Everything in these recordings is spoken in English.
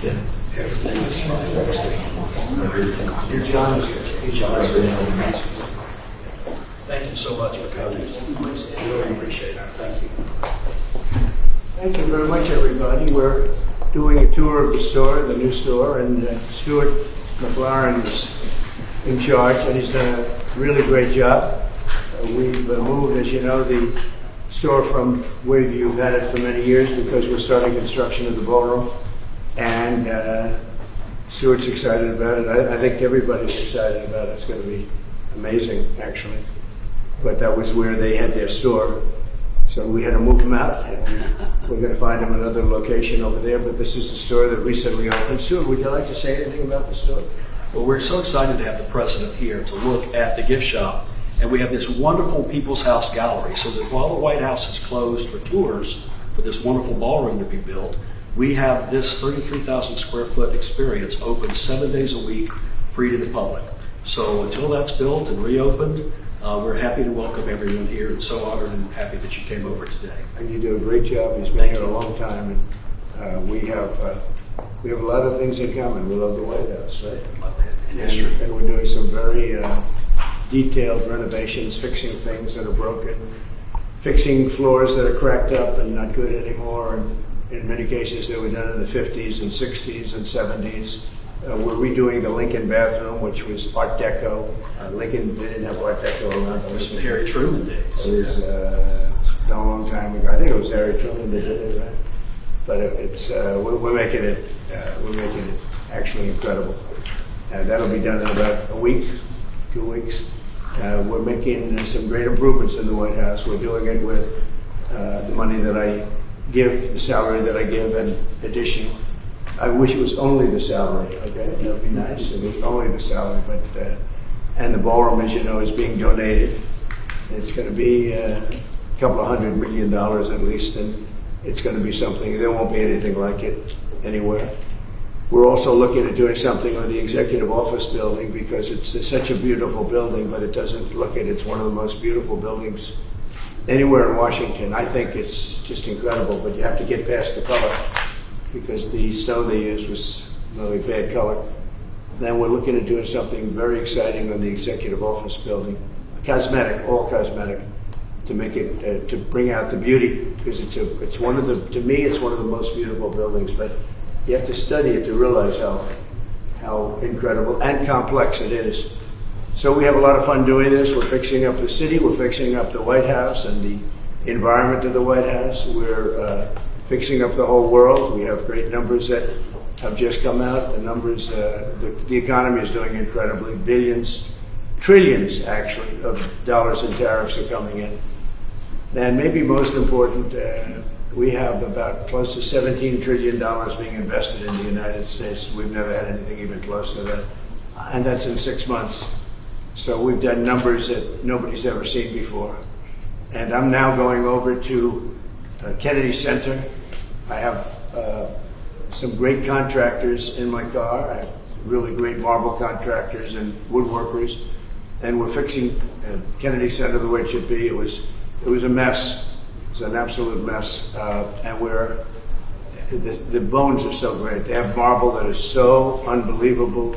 Yeah. Everything is fantastic. Your John is good. Your John is really nice. Thank you so much for coming. Really appreciate it. Thank you. Thank you very much, everybody. We're doing a tour of the store, the new store, and Stuart McLaren is in charge, and he's done a really great job. We've moved, as you know, the store from where you've had it for many years because we're starting construction of the ballroom, and Stuart's excited about it. I think everybody's excited about it. It's going to be amazing, actually. But that was where they had their store. So we had to move them out, and we're going to find them another location over there. But this is the store that recently opened. Stuart, would you like to say anything about the store? Well, we're so excited to have the president here to look at the gift shop. And we have this wonderful People's House gallery, so that while the White House is closed for tours for this wonderful ballroom to be built, we have this 33,000 square foot experience open 7 days a week, free to the public. So until that's built and reopened, we're happy to welcome everyone here, and so honored and happy that you came over today. And you do a great job. He's been here a long time, and we have a lot of things in common. We love the White House, right? Love that in history. And we're doing some very detailed renovations, fixing things that are broken, fixing floors that are cracked up and not good anymore. And in many cases, they were done in the 50s and 60s and 70s. We're redoing the Lincoln bathroom, which was Art Deco. Lincoln, they didn't have Art Deco around. It was from Harry Truman days. It was a long time ago. I think it was Harry Truman that did it, right? But we're making it actually incredible. That'll be done in about a week, 2 weeks. We're making some great improvements in the White House. We're doing it with the money that I give, the salary that I give, and addition. I wish it was only the salary, okay? That would be nice. It was only the salary, but and the ballroom, as you know, is being donated. It's going to be a couple of $100 million at least, and it's going to be something. There won't be anything like it anywhere. We're also looking at doing something on the executive office building because it's such a beautiful building, but it doesn't look it. It's one of the most beautiful buildings anywhere in Washington. I think it's just incredible, but you have to get past the color because the stone they used was really bad color. Then we're looking at doing something very exciting on the executive office building, cosmetic, all cosmetic, to make it to bring out the beauty because it's one of the, to me, it's one of the most beautiful buildings, but you have to study it to realize how incredible and complex it is. So we have a lot of fun doing this. We're fixing up the city. We're fixing up the White House and the environment of the White House. We're fixing up the whole world. We have great numbers that have just come out. The numbers, the economy is doing incredibly. Billions, trillions actually, of dollars in tariffs are coming in. And maybe most important, we have about close to $17 trillion being invested in the United States. We've never had anything even close to that. And that's in 6 months. So we've done numbers that nobody's ever seen before. And I'm now going over to Kennedy Center. I have some great contractors in my car. I have really great marble contractors and woodworkers. And we're fixing Kennedy Center the way it should be. It was a mess. It's an absolute mess, and the bones are so great. They have marble that is so unbelievable,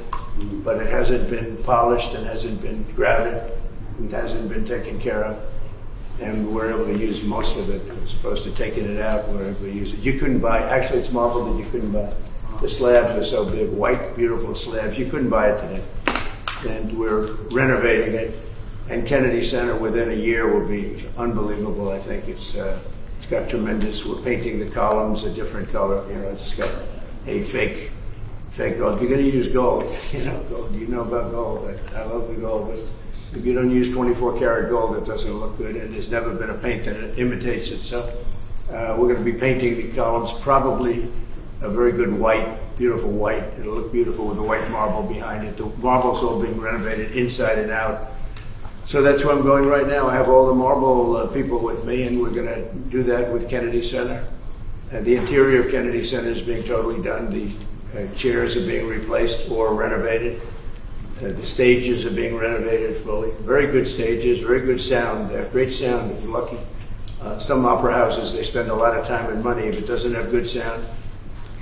but it hasn't been polished and hasn't been grouted and hasn't been taken care of. And we're able to use most of it as opposed to taking it out. We're able to use it. You couldn't buy, actually it's marble that you couldn't buy. The slabs are so big, white, beautiful slabs. You couldn't buy it today. And we're renovating it. And Kennedy Center within a year will be unbelievable. I think it's got tremendous. We're painting the columns a different color. You know, it's got a fake gold. If you're going to use gold, gold. You know about gold. I love the gold. But if you don't use 24 karat gold, it doesn't look good. And there's never been a paint that imitates it. So we're going to be painting the columns probably a very good white, beautiful white. It'll look beautiful with the white marble behind it. The marble's all being renovated inside and out. So that's where I'm going right now. I have all the marble people with me, and we're going to do that with Kennedy Center. The interior of Kennedy Center is being totally done. The chairs are being replaced or renovated. The stages are being renovated fully. Very good stages, very good sound, great sound if you're lucky. Some opera houses, they spend a lot of time and money. If it doesn't have good sound,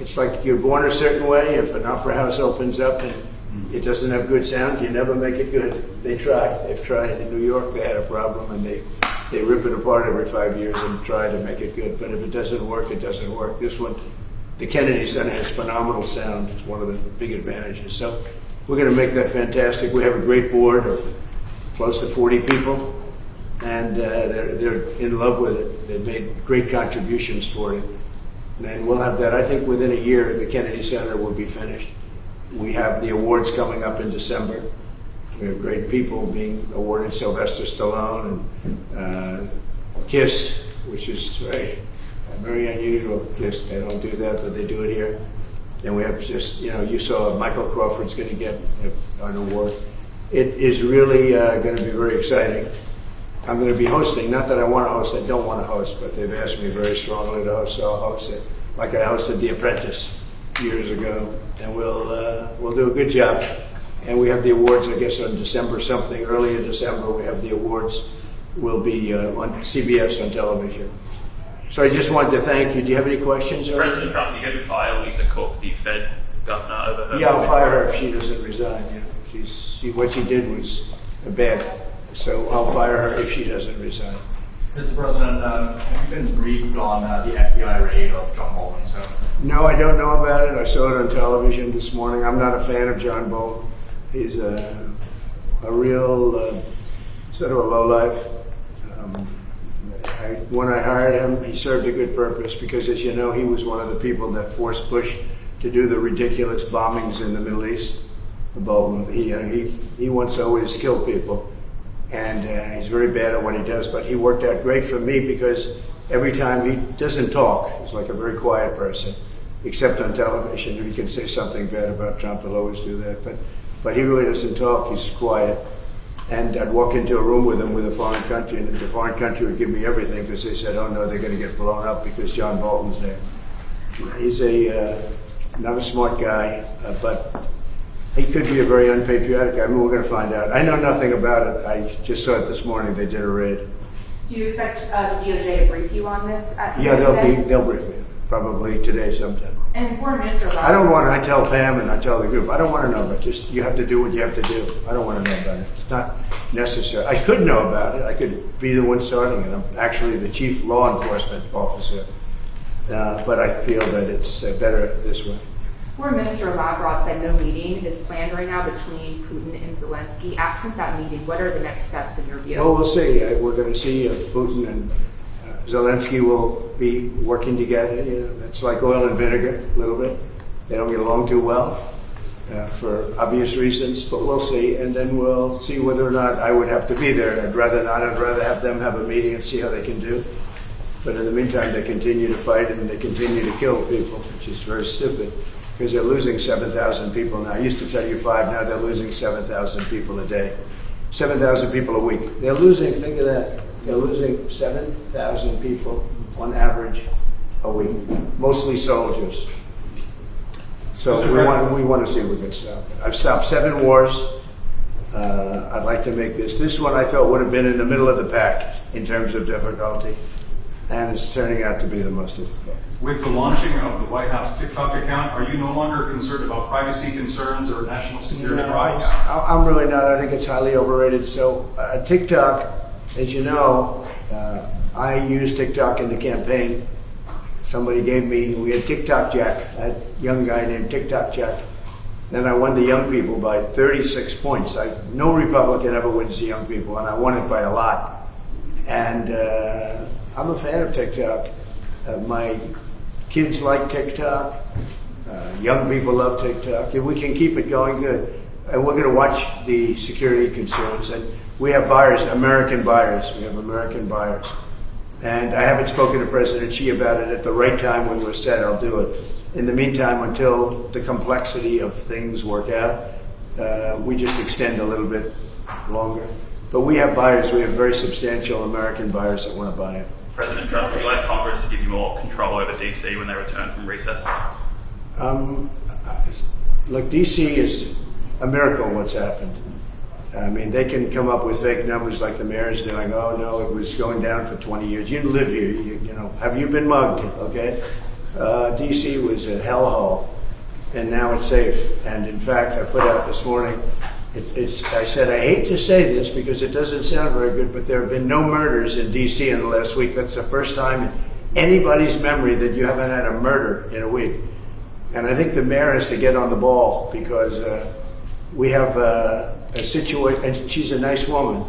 It's like you're born a certain way. If an opera house opens up and it doesn't have good sound, you never make it good. They've tried. In New York, they had a problem, and they rip it apart every 5 years and try to make it good. But if it doesn't work, it doesn't work. This one, the Kennedy Center has phenomenal sound. It's one of the big advantages. So we're going to make that fantastic. We have a great board of close to 40 people, and they're in love with it. They've made great contributions for it. And we'll have that, I think, within a year, the Kennedy Center will be finished. We have the awards coming up in December. We have great people being awarded, Sylvester Stallone and KISS, which is very unusual. KISS, they don't do that, but they do it here. And we have just, you saw Michael Crawford's going to get an award. It is really going to be very exciting. I'm going to be hosting, not that I want to host, I don't want to host, but they've asked me very strongly to host, so I'll host it. Like I hosted The Apprentice years ago, and we'll do a good job. And we have the awards, I guess, on December something, early in December, we have the awards. Will be on CBS on television. So I just wanted to thank you. Do you have any questions? President Trump, you going to fire Lisa Cook, the Fed governor, over her? Yeah, I'll fire her if she doesn't resign. Yeah. What she did was bad. So I'll fire her if she doesn't resign. Mr. President, have you been briefed on the FBI raid of John Bolton? No, I don't know about it. I saw it on television this morning. I'm not a fan of John Bolton. He's a real sort of a lowlife. When I hired him, he served a good purpose because, as you know, he was one of the people that forced Bush to do the ridiculous bombings in the Middle East. Bolton, he wants to always kill people. And he's very bad at what he does, but he worked out great for me because every time he doesn't talk, he's like a very quiet person, except on television. If he can say something bad about Trump, he'll always do that. But he really doesn't talk, he's quiet. And I'd walk into a room with him with a foreign country, and the foreign country would give me everything because they said, oh no, they're going to get blown up because John Bolton's there. He's not a smart guy, but he could be a very unpatriotic guy. I mean, we're going to find out. I know nothing about it. I just saw it this morning. They did a raid. Do you expect the DOJ to brief you on this? Yeah, they'll brief me. Probably today sometime. And Foreign Minister about I don't want to. I tell Pam and I tell the group. I don't want to know about it. Just you have to do what you have to do. I don't want to know about it. It's not necessary. I could know about it. I could be the one starting it. I'm actually the chief law enforcement officer. But I feel that it's better this way. Foreign Minister Lavrov said no meeting is planned right now between Putin and Zelensky. Absent that meeting, what are the next steps in your view? Well, we'll see. We're going to see if Putin and Zelensky will be working together. It's like oil and vinegar a little bit. They don't get along too well for obvious reasons, but we'll see. And then we'll see whether or not I would have to be there. I'd rather not. I'd rather have them have a meeting and see how they can do. But in the meantime, they continue to fight and they continue to kill people, which is very stupid. Because they're losing 7,000 people now. I used to tell you 5, now they're losing 7,000 people a day. 7,000 people a week. They're losing, think of that, they're losing 7,000 people on average a week. Mostly soldiers. So we want to see if we can stop it. I've stopped 7 wars. I'd like to make this one I thought would have been in the middle of the pack in terms of difficulty. And it's turning out to be the most difficult. With the launching of the White House TikTok account, are you no longer concerned about privacy concerns or national security problems? I'm really not. I think it's highly overrated. So TikTok, as you know, I used TikTok in the campaign. Somebody gave me, we had TikTok Jack, a young guy named TikTok Jack. Then I won the young people by 36 points. No Republican ever wins the young people, and I won it by a lot. And I'm a fan of TikTok. My kids like TikTok. Young people love TikTok. If we can keep it going, good. And we're going to watch the security concerns. And we have buyers, American buyers. We have American buyers. And I haven't spoken to President Xi about it. At the right time when we're set, I'll do it. In the meantime, until the complexity of things work out, we just extend a little bit longer. But we have buyers. We have very substantial American buyers that want to buy it. President Trump, would you like Congress to give you more control over DC when they return from recess? Look, DC is a miracle what's happened. I mean, they can come up with fake numbers like the mayor's doing. Oh, no, it was going down for 20 years. You live here. You know, have you been mugged, okay? DC was a hellhole, and now it's safe. And in fact, I put out this morning, I said, I hate to say this because it doesn't sound very good, but there have been no murders in DC in the last week. That's the first time in anybody's memory that you haven't had a murder in a week. And I think the mayor has to get on the ball because we have a situation, and she's a nice woman,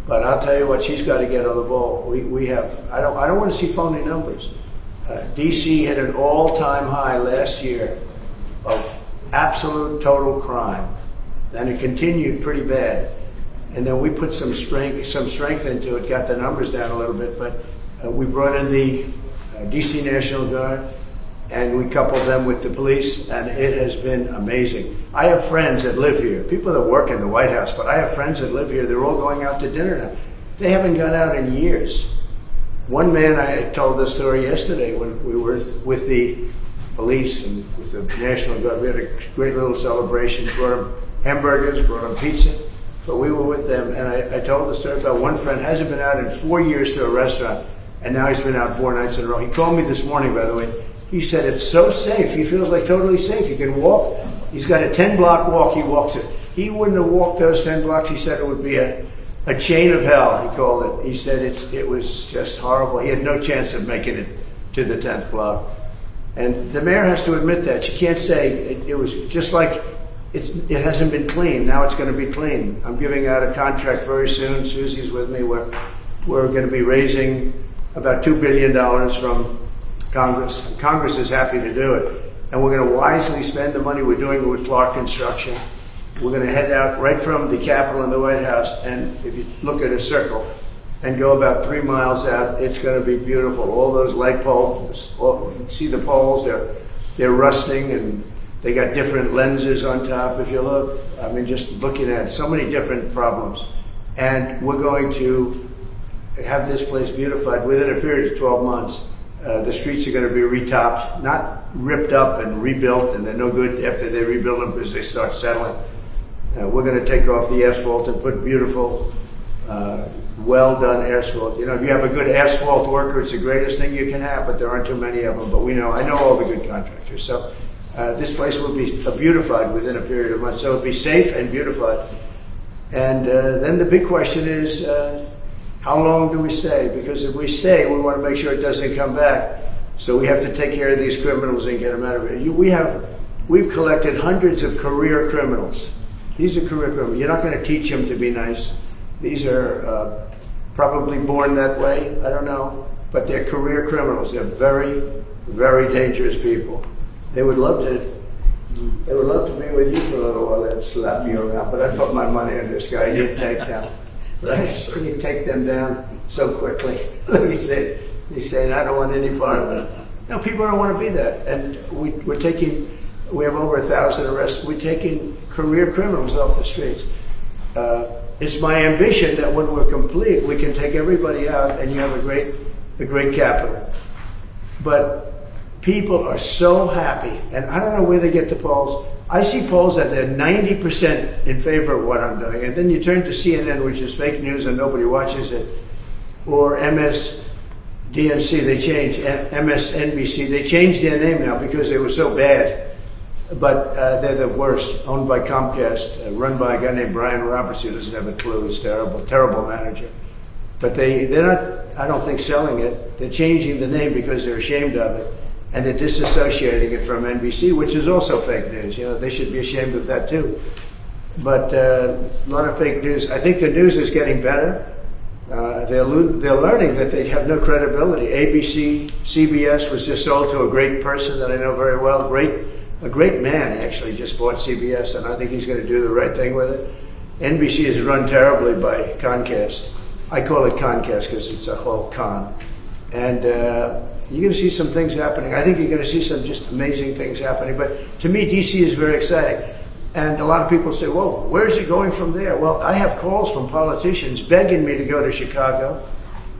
but I'll tell you what, she's got to get on the ball. We have, I don't want to see phony numbers. DC hit an all-time high last year of absolute total crime, and it continued pretty bad. And then we put some strength into it, got the numbers down a little bit, but we brought in the DC National Guard, and we coupled them with the police, and it has been amazing. I have friends that live here, people that work in the White House, but I have friends that live here. They're all going out to dinner now. They haven't gone out in years. One man, I told this story yesterday when we were with the police and with the National Guard. We had a great little celebration, brought them hamburgers, brought them pizza, but we were with them, and I told the story about one friend hasn't been out in 4 years to a restaurant, and now he's been out 4 nights in a row. He called me this morning, by the way. He said it's so safe. He feels like totally safe. He can walk. He's got a 10-block walk. He walks it. He wouldn't have walked those 10 blocks. He said it would be a chain of hell, he called it. He said it was just horrible. He had no chance of making it to the 10th block. And the mayor has to admit that. She can't say it was just like it hasn't been clean. Now it's going to be clean. I'm giving out a contract very soon. Susie's with me. We're going to be raising about $2 billion from Congress. Congress is happy to do it. And we're going to wisely spend the money. We're doing it with Clark Construction. We're going to head out right from the Capitol and the White House, and if you look at a circle and go about 3 miles out, it's going to be beautiful. All those light poles, you see the poles, they're rusting, and they got different lenses on top. If you look, I mean, just looking at so many different problems. And we're going to have this place beautified within a period of 12 months. The streets are going to be retopped, not ripped up and rebuilt, and they're no good after they rebuild them because they start settling. We're going to take off the asphalt and put beautiful, well-done asphalt. You know, if you have a good asphalt worker, it's the greatest thing you can have, but there aren't too many of them. But I know all the good contractors. So this place will be beautified within a period of months. So it'll be safe and beautified. And then the big question is, how long do we stay? Because if we stay, we want to make sure it doesn't come back. So we have to take care of these criminals and get them out of here. We've collected hundreds of career criminals. These are career criminals. You're not going to teach them to be nice. These are probably born that way. I don't know. But they're career criminals. They're very, very dangerous people. They would love to be with you for a little while and slap you around. But I put my money on this guy. He'd take them. He'd take them down so quickly. He's saying, I don't want any part of it. No, people don't want to be that. And we have over 1,000 arrests. We're taking career criminals off the streets. It's my ambition that when we're complete, we can take everybody out and you have a great capital. But people are so happy, and I don't know where they get the polls. I see polls that they're 90% in favor of what I'm doing, and then you turn to CNN, which is fake news and nobody watches it, or MSDNC, MSNBC, they changed their name now because they were so bad. But they're the worst, owned by Comcast, run by a guy named Brian Roberts, who doesn't have a clue. He's terrible, terrible manager. But they're not, I don't think, selling it. They're changing the name because they're ashamed of it. And they're disassociating it from NBC, which is also fake news. You know, they should be ashamed of that too. But a lot of fake news. I think the news is getting better. They're learning that they have no credibility. ABC, CBS was just sold to a great person that I know very well, a great man actually just bought CBS, and I think he's going to do the right thing with it. NBC is run terribly by Comcast. I call it Comcast because it's a whole con. And you're going to see some things happening. I think you're going to see some just amazing things happening. But to me, DC is very exciting. And a lot of people say, whoa, where's it going from there? Well, I have calls from politicians begging me to go to Chicago,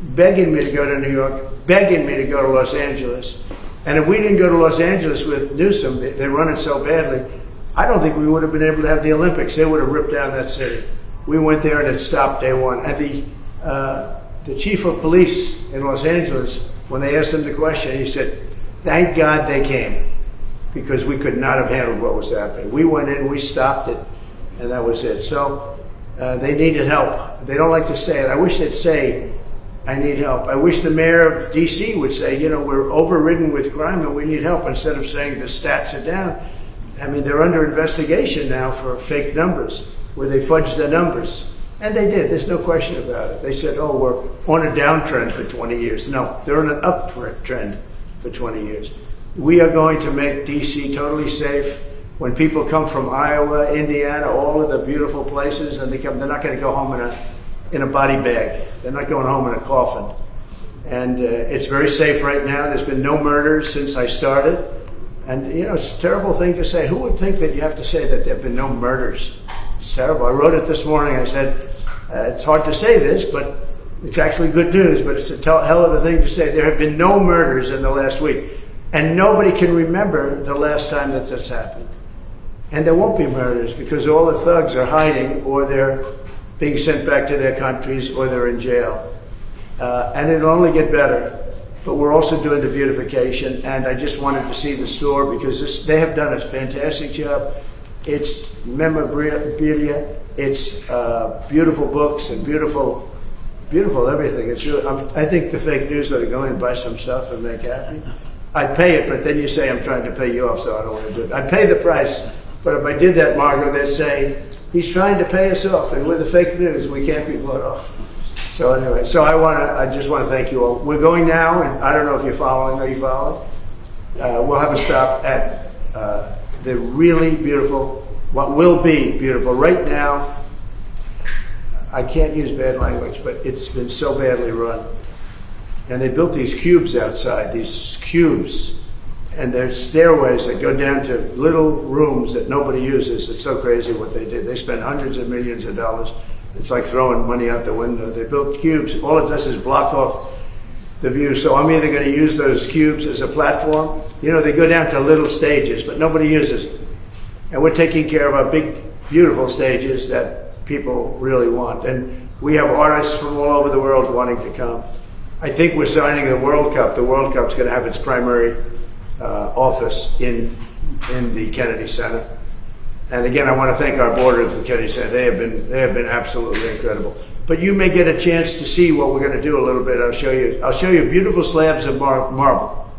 begging me to go to New York, begging me to go to Los Angeles. And if we didn't go to Los Angeles with Newsom, they run it so badly, I don't think we would have been able to have the Olympics. They would have ripped down that city. We went there and it stopped day one. And the chief of police in Los Angeles, when they asked him the question, he said, Thank God they came, because we could not have handled what was happening. We went in, we stopped it, and that was it. So they needed help. They don't like to say it. I wish they'd say, I need help. I wish the mayor of D.C. would say, we're overridden with crime and we need help, instead of saying the stats are down. I mean, they're under investigation now for fake numbers, where they fudged the numbers. And they did. There's no question about it. They said, we're on a downtrend for 20 years. No, they're on an uptrend for 20 years. We are going to make D.C. totally safe. When people come from Iowa, Indiana, all of the beautiful places, and they're not going to go home in a body bag. They're not going home in a coffin. And it's very safe right now. There's been no murders since I started. And, it's a terrible thing to say. Who would think that you have to say that there have been no murders? It's terrible. I wrote it this morning. I said, it's hard to say this, but it's actually good news, but it's a hell of a thing to say. There have been no murders in the last week. And nobody can remember the last time that this happened. And there won't be murders, because all the thugs are hiding, or they're being sent back to their countries, or they're in jail. And it'll only get better. But we're also doing the beautification, and I just wanted to see the store, because they have done a fantastic job. It's memorabilia, it's beautiful books, and beautiful everything. It's really, I think the fake news ought to go in and buy some stuff and make happy. I'd pay it, but then you say I'm trying to pay you off, so I don't want to do it. I'd pay the price, but if I did that, Margot, they'd say, he's trying to pay us off, and with the fake news, we can't be bought off. So anyway, I just want to thank you all. We're going now, and I don't know if you're following. Are you following? We'll have a stop at the really beautiful, what will be beautiful. Right now, I can't use bad language, but it's been so badly run. And they built these cubes outside, and there's stairways that go down to little rooms that nobody uses. It's so crazy what they did. They spent hundreds of millions of dollars. It's like throwing money out the window. They built cubes. All it does is block off the view. So I'm either going to use those cubes as a platform. They go down to little stages, but nobody uses it. And we're taking care of our big, beautiful stages that people really want. And we have artists from all over the world wanting to come. I think we're signing the World Cup. The World Cup's going to have its primary office in the Kennedy Center. And again, I want to thank our board of the Kennedy Center. They have been absolutely incredible. But you may get a chance to see what we're going to do a little bit. I'll show you beautiful slabs of marble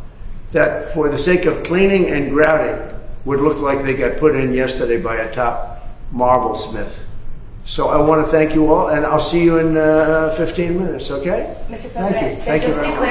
that, for the sake of cleaning and grouting, would look like they got put in yesterday by a top marble smith. So I want to thank you all, and I'll see you in 15 minutes, okay? Mr. Thank you. President, Thank you just very to much. clear